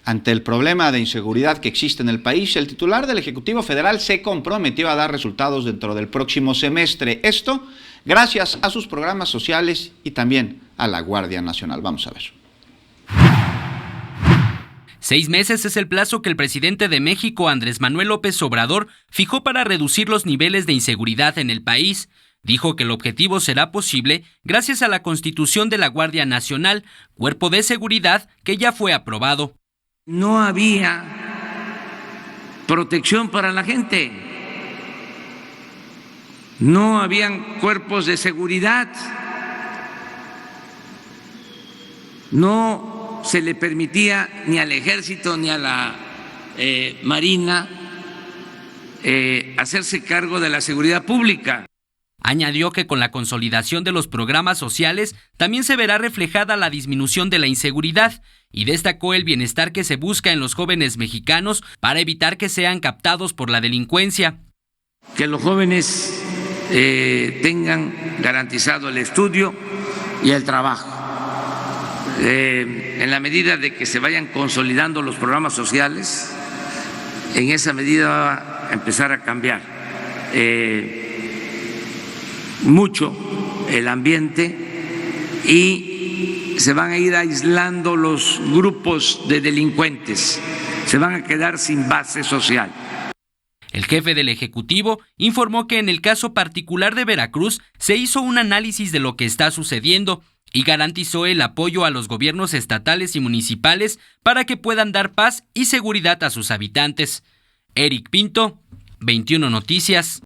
Ante el problema de inseguridad que existe en el país, el titular del Ejecutivo Federal se comprometió a dar resultados dentro del próximo semestre. Esto gracias a sus programas sociales y también a la Guardia Nacional. Vamos a ver. 6 meses es el plazo que el presidente de México, Andrés Manuel López Obrador, fijó para reducir los niveles de inseguridad en el país. Dijo que el objetivo será posible gracias a la constitución de la Guardia Nacional, cuerpo de seguridad que ya fue aprobado. No había protección para la gente, no habían cuerpos de seguridad, no se le permitía ni al ejército ni a la marina hacerse cargo de la seguridad pública. Añadió que con la consolidación de los programas sociales también se verá reflejada la disminución de la inseguridad y destacó el bienestar que se busca en los jóvenes mexicanos para evitar que sean captados por la delincuencia. Que los jóvenes tengan garantizado el estudio y el trabajo. En la medida de que se vayan consolidando los programas sociales, en esa medida va a empezar a cambiar mucho el ambiente y se van a ir aislando los grupos de delincuentes, se van a quedar sin base social. El jefe del Ejecutivo informó que en el caso particular de Veracruz se hizo un análisis de lo que está sucediendo y garantizó el apoyo a los gobiernos estatales y municipales para que puedan dar paz y seguridad a sus habitantes. Eric Pinto, 21 Noticias.